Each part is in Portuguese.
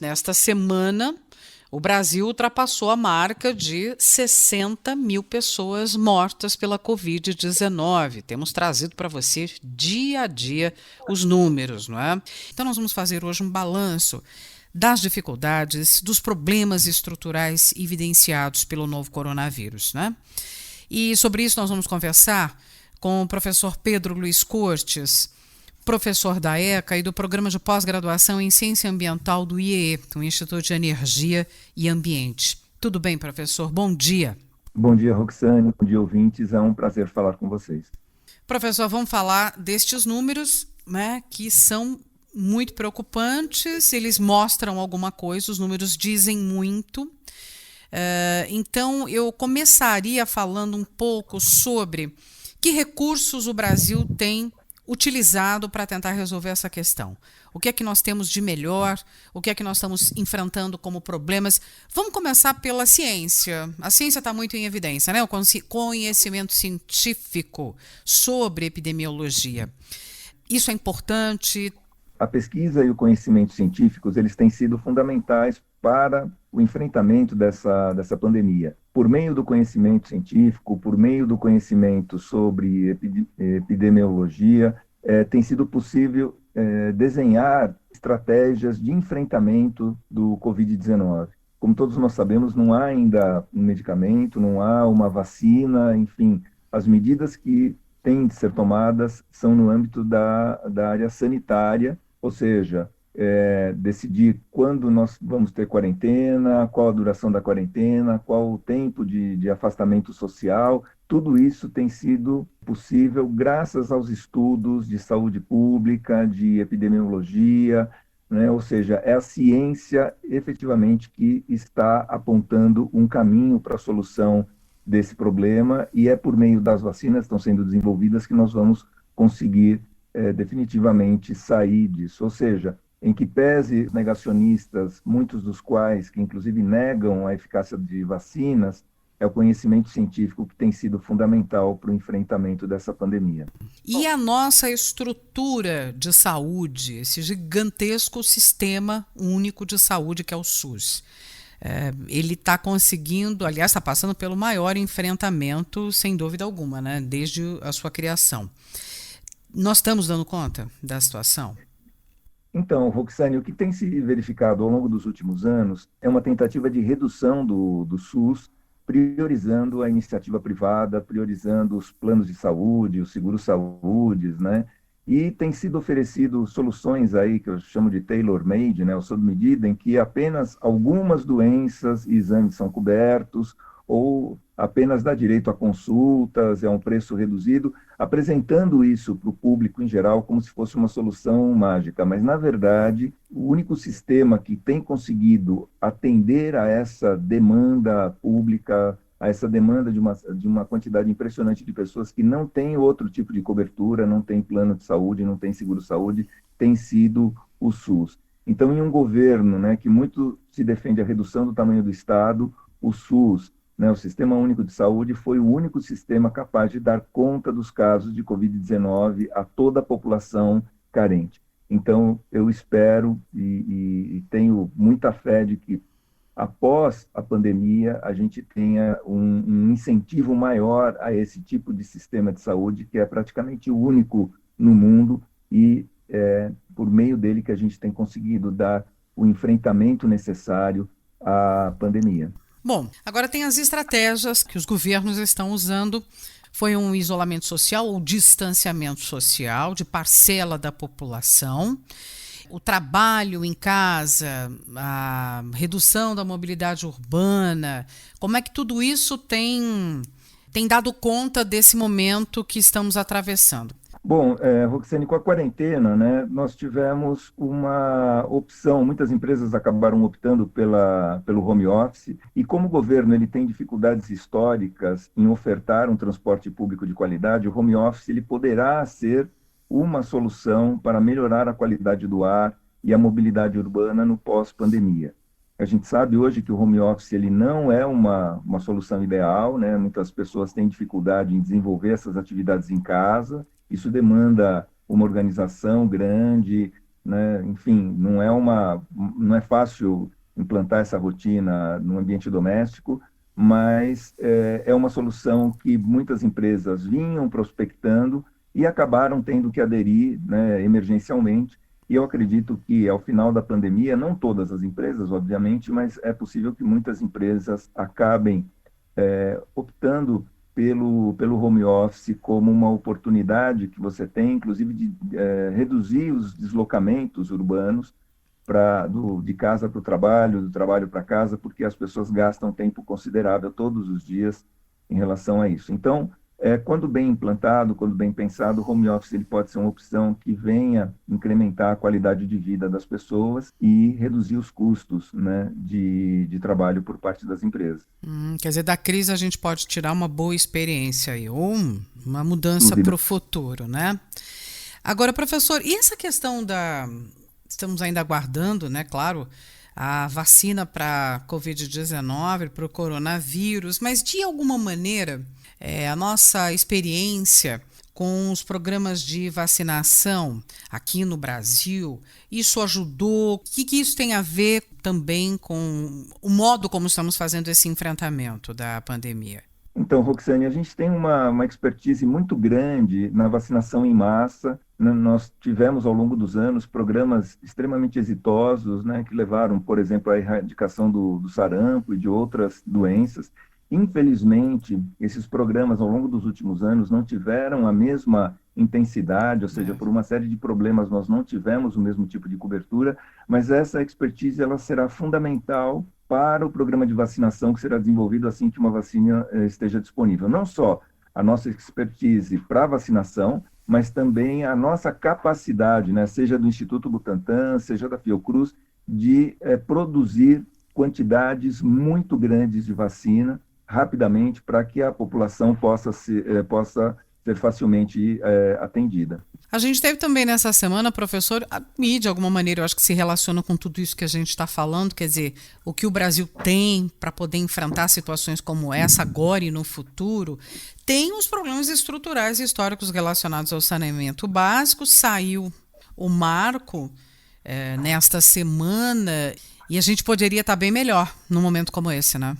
Nesta semana, o Brasil ultrapassou a marca de 60 mil pessoas mortas pela Covid-19. Temos trazido para vocês dia a dia os números, não é? Então, nós vamos fazer hoje um balanço das dificuldades, dos problemas estruturais evidenciados pelo novo coronavírus, né? E sobre isso nós vamos conversar com o professor Pedro Luiz Cortes, professor da ECA e do Programa de Pós-Graduação em Ciência Ambiental do IEE, do Instituto de Energia e Ambiente. Tudo bem, professor? Bom dia. Bom dia, Roxane. Bom dia, ouvintes. É um prazer falar com vocês. Professor, vamos falar destes números, né, que são muito preocupantes. Eles mostram alguma coisa, os números dizem muito. Então, eu começaria falando um pouco sobre que recursos o Brasil tem utilizado para tentar resolver essa questão. O que é que nós temos de melhor? O que é que nós estamos enfrentando como problemas? Vamos começar pela ciência. A ciência está muito em evidência, né? O conhecimento científico sobre epidemiologia. Isso é importante. A pesquisa e o conhecimento científicos, eles têm sido fundamentais para o enfrentamento dessa pandemia. Por meio do conhecimento científico, por meio do conhecimento sobre epidemiologia, tem sido possível desenhar estratégias de enfrentamento do Covid-19. Como todos nós sabemos, não há ainda um medicamento, não há uma vacina, enfim, as medidas que têm de ser tomadas são no âmbito da área sanitária, ou seja, decidir quando nós vamos ter quarentena, qual a duração da quarentena, qual o tempo de afastamento social. Tudo isso tem sido possível graças aos estudos de saúde pública, de epidemiologia, né? Ou seja, é a ciência efetivamente que está apontando um caminho para a solução desse problema, e é por meio das vacinas que estão sendo desenvolvidas que nós vamos conseguir definitivamente sair disso. Ou seja, em que pese negacionistas, muitos dos quais que inclusive negam a eficácia de vacinas, é o conhecimento científico que tem sido fundamental para o enfrentamento dessa pandemia. E a nossa estrutura de saúde, esse gigantesco sistema único de saúde que é o SUS. Ele está conseguindo, aliás, está passando pelo maior enfrentamento, sem dúvida alguma, né, desde a sua criação. Nós estamos dando conta da situação? Então, Roxane, o que tem se verificado ao longo dos últimos anos é uma tentativa de redução do SUS, priorizando a iniciativa privada, priorizando os planos de saúde, os seguros-saúdes, né? E tem sido oferecido soluções aí que eu chamo de tailor-made, né, ou sob medida, em que apenas algumas doenças e exames são cobertos, ou apenas dá direito a consultas, é um preço reduzido, apresentando isso para o público em geral como se fosse uma solução mágica. Mas, na verdade, o único sistema que tem conseguido atender a essa demanda pública, a essa demanda de uma quantidade impressionante de pessoas que não têm outro tipo de cobertura, não tem plano de saúde, não tem seguro-saúde, tem sido o SUS. Então, em um governo, né, que muito se defende a redução do tamanho do Estado, o SUS, né, o Sistema Único de Saúde, foi o único sistema capaz de dar conta dos casos de Covid-19 a toda a população carente. Então, eu espero e tenho muita fé de que, após a pandemia, a gente tenha um incentivo maior a esse tipo de sistema de saúde, que é praticamente o único no mundo, e por meio dele que a gente tem conseguido dar o enfrentamento necessário à pandemia. Bom, agora tem as estratégias que os governos estão usando. Foi um isolamento social ou distanciamento social de parcela da população. O trabalho em casa, a redução da mobilidade urbana, como é que tudo isso tem dado conta desse momento que estamos atravessando? Bom, Roxane, com a quarentena, né, nós tivemos uma opção, muitas empresas acabaram optando pelo home office, e como o governo ele tem dificuldades históricas em ofertar um transporte público de qualidade, o home office ele poderá ser uma solução para melhorar a qualidade do ar e a mobilidade urbana no pós-pandemia. A gente sabe hoje que o home office ele não é uma solução ideal, né? Muitas pessoas têm dificuldade em desenvolver essas atividades em casa. Isso demanda uma organização grande, né? Enfim, não é fácil implantar essa rotina no ambiente doméstico, mas é uma solução que muitas empresas vinham prospectando e acabaram tendo que aderir, né, emergencialmente. E eu acredito que, ao final da pandemia, não todas as empresas, obviamente, mas é possível que muitas empresas acabem optando pelo home office como uma oportunidade que você tem, inclusive, de reduzir os deslocamentos urbanos de casa para o trabalho, do trabalho para casa, porque as pessoas gastam tempo considerável todos os dias em relação a isso. Então, quando bem implantado, quando bem pensado, o home office ele pode ser uma opção que venha incrementar a qualidade de vida das pessoas e reduzir os custos, né, de trabalho por parte das empresas. Quer dizer, da crise a gente pode tirar uma boa experiência aí, ou uma mudança Dúvida. para o futuro, né? Agora, professor, e essa questão da... Estamos ainda aguardando, né, claro, a vacina para a Covid-19, para o coronavírus, mas de alguma maneira, a nossa experiência com os programas de vacinação aqui no Brasil, isso ajudou? O que isso tem a ver também com o modo como estamos fazendo esse enfrentamento da pandemia? Então, Roxane, a gente tem uma expertise muito grande na vacinação em massa. Nós tivemos, ao longo dos anos, programas extremamente exitosos, né, que levaram, por exemplo, à erradicação do sarampo e de outras doenças. Infelizmente, esses programas, ao longo dos últimos anos, não tiveram a mesma intensidade, ou seja, por uma série de problemas, nós não tivemos o mesmo tipo de cobertura, mas essa expertise ela será fundamental para o programa de vacinação que será desenvolvido assim que uma vacina esteja disponível. Não só a nossa expertise para vacinação, mas também a nossa capacidade, né, seja do Instituto Butantan, seja da Fiocruz, de produzir quantidades muito grandes de vacina rapidamente para que a população possa ser facilmente atendida. A gente teve também nessa semana, professor, e de alguma maneira eu acho que se relaciona com tudo isso que a gente está falando, quer dizer, o que o Brasil tem para poder enfrentar situações como essa agora e no futuro, tem os problemas estruturais e históricos relacionados ao saneamento básico. Saiu o marco nesta semana e a gente poderia estar bem melhor num momento como esse, né?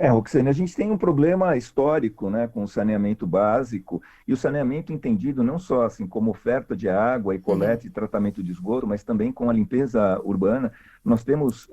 Roxane, a gente tem um problema histórico, né, com o saneamento básico, e o saneamento entendido não só assim como oferta de água e coleta e tratamento de esgoto, mas também com a limpeza urbana. Nós temos,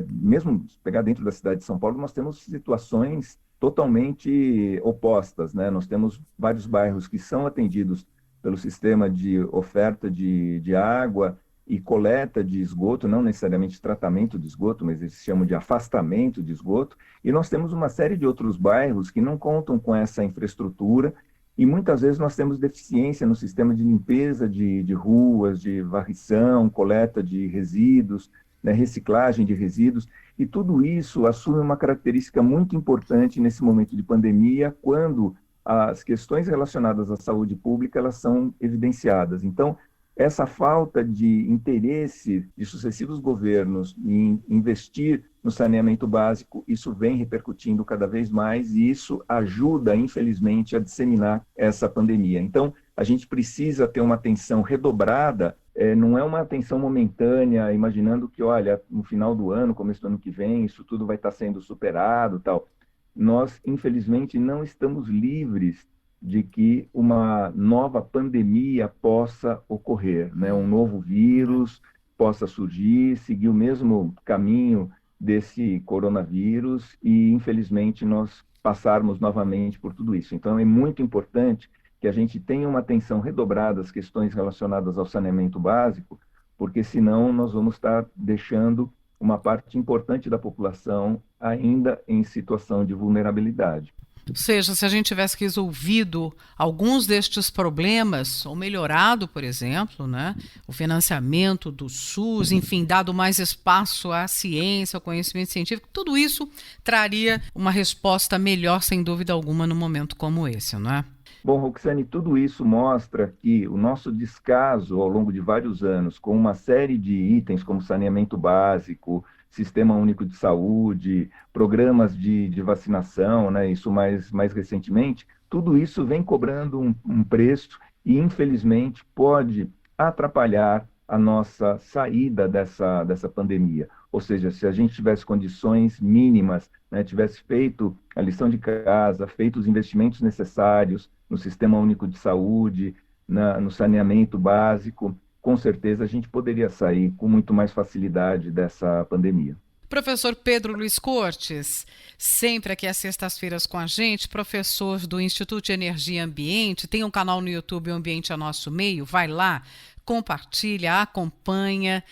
mesmo se pegar dentro da cidade de São Paulo, nós temos situações totalmente opostas, né? Nós temos vários bairros que são atendidos pelo sistema de oferta de água e coleta de esgoto, não necessariamente tratamento de esgoto, mas eles chamam de afastamento de esgoto. E nós temos uma série de outros bairros que não contam com essa infraestrutura e muitas vezes nós temos deficiência no sistema de limpeza de ruas, de varrição, coleta de resíduos, né, reciclagem de resíduos, e tudo isso assume uma característica muito importante nesse momento de pandemia, quando as questões relacionadas à saúde pública elas são evidenciadas. Então, essa falta de interesse de sucessivos governos em investir no saneamento básico, isso vem repercutindo cada vez mais e isso ajuda, infelizmente, a disseminar essa pandemia. Então, a gente precisa ter uma atenção redobrada, não é uma atenção momentânea, imaginando que, olha, no final do ano, começo do ano que vem, isso tudo vai estar sendo superado, tal. Nós, infelizmente, não estamos livres de que uma nova pandemia possa ocorrer, né? Um novo vírus possa surgir, seguir o mesmo caminho desse coronavírus e, infelizmente, nós passarmos novamente por tudo isso. Então, é muito importante que a gente tenha uma atenção redobrada às questões relacionadas ao saneamento básico, porque senão nós vamos estar deixando uma parte importante da população ainda em situação de vulnerabilidade. Ou seja, se a gente tivesse resolvido alguns destes problemas, ou melhorado, por exemplo, né, o financiamento do SUS, enfim, dado mais espaço à ciência, ao conhecimento científico, tudo isso traria uma resposta melhor, sem dúvida alguma, num momento como esse, não é? Bom, Roxane, tudo isso mostra que o nosso descaso ao longo de vários anos com uma série de itens como saneamento básico, Sistema Único de Saúde, programas de vacinação, né, isso mais recentemente, tudo isso vem cobrando um preço e, infelizmente, pode atrapalhar a nossa saída dessa pandemia. Ou seja, se a gente tivesse condições mínimas, né, tivesse feito a lição de casa, feito os investimentos necessários no Sistema Único de Saúde, no saneamento básico, com certeza a gente poderia sair com muito mais facilidade dessa pandemia. Professor Pedro Luiz Cortes, sempre aqui às sextas-feiras com a gente, professor do Instituto de Energia e Ambiente, tem um canal no YouTube, O Ambiente é Nosso Meio, vai lá, compartilha, acompanha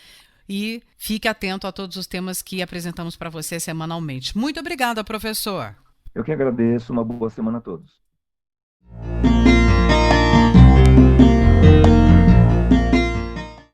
e fique atento a todos os temas que apresentamos para você semanalmente. Muito obrigada, professor. Eu que agradeço, uma boa semana a todos.